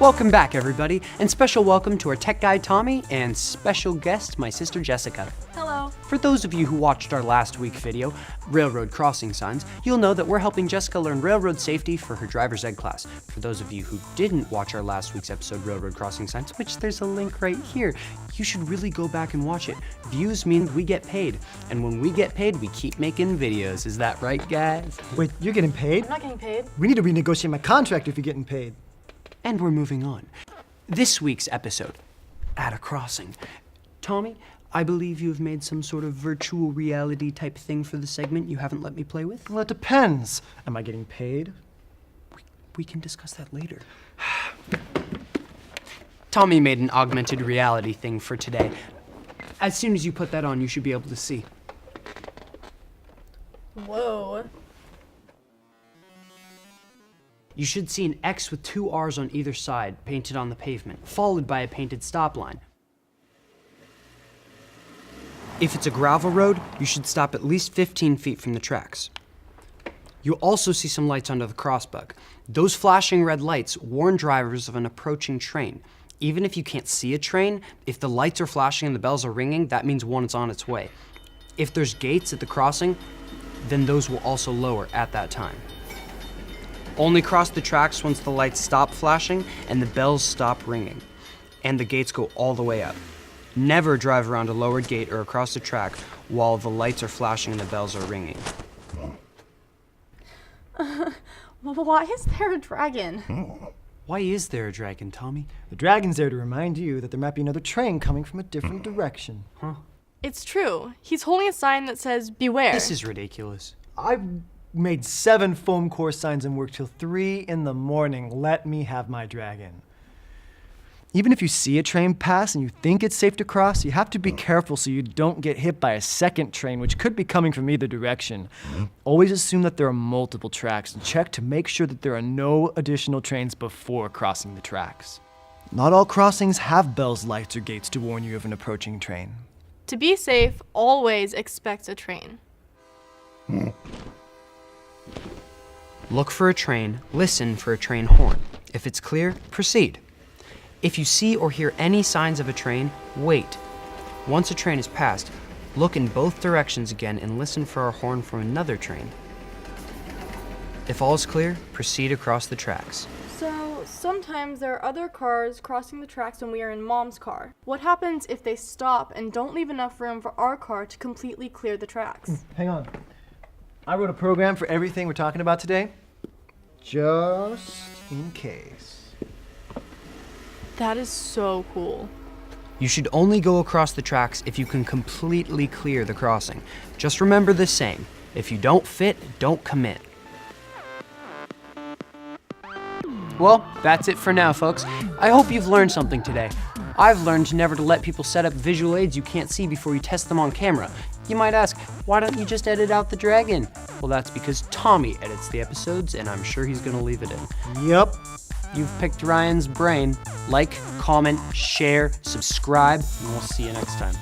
Welcome back, everybody, and special welcome to our tech guy, Tommy, and special guest, my sister, Jessica. Hello. For those of you who watched our last week video, Railroad Crossing Signs, you'll know that we're helping Jessica learn railroad safety for her driver's ed class. For those of you who didn't watch our last week's episode, Railroad Crossing Signs, which there's a link right here, you should really go back and watch it. Views mean we get paid, and when we get paid, we keep making videos. Is that right, guys? Wait, you're getting paid? I'm not getting paid. We need to renegotiate my contract if you're getting paid. And we're moving on. This week's episode, At a Crossing. Tommy, I believe you've made some sort of virtual reality type thing for the segment you haven't let me play with? Well, it depends. Am I getting paid? We can discuss that later. Tommy made an augmented reality thing for today. As soon as you put that on, you should be able to see. Whoa. You should see an X with 2 R's on either side, painted on the pavement, followed by a painted stop line. If it's a gravel road, you should stop at least 15 feet from the tracks. You'll also see some lights under the crossbuck. Those flashing red lights warn drivers of an approaching train. Even if you can't see a train, if the lights are flashing and the bells are ringing, that means one is on its way. If there's gates at the crossing, then those will also lower at that time. Only cross the tracks once the lights stop flashing and the bells stop ringing, and the gates go all the way up. Never drive around a lowered gate or across the track while the lights are flashing and the bells are ringing. Why is there a dragon? Why is there a dragon, Tommy? The dragon's there to remind you that there might be another train coming from a different direction. Huh? It's true. He's holding a sign that says, "Beware." This is ridiculous. I've made 7 foam core signs and worked till 3 in the morning. Let me have my dragon. Even if you see a train pass and you think it's safe to cross, you have to be careful so you don't get hit by a second train, which could be coming from either direction. Always assume that there are multiple tracks and check to make sure that there are no additional trains before crossing the tracks. Not all crossings have bells, lights, or gates to warn you of an approaching train. To be safe, always expect a train. Look for a train, listen for a train horn. If it's clear, proceed. If you see or hear any signs of a train, wait. Once a train is passed, look in both directions again and listen for a horn from another train. If all is clear, proceed across the tracks. So, sometimes there are other cars crossing the tracks when we are in Mom's car. What happens if they stop and don't leave enough room for our car to completely clear the tracks? Hang on. I wrote a program for everything we're talking about today, just in case. That is so cool. You should only go across the tracks if you can completely clear the crossing. Just remember this saying, if you don't fit, don't commit. Well, that's it for now, folks. I hope you've learned something today. I've learned never to let people set up visual aids you can't see before you test them on camera. You might ask, why don't you just edit out the dragon? Well, that's because Tommy edits the episodes, and I'm sure he's gonna leave it in. Yep. You've picked Ryan's brain. Like, comment, share, subscribe, and we'll see you next time.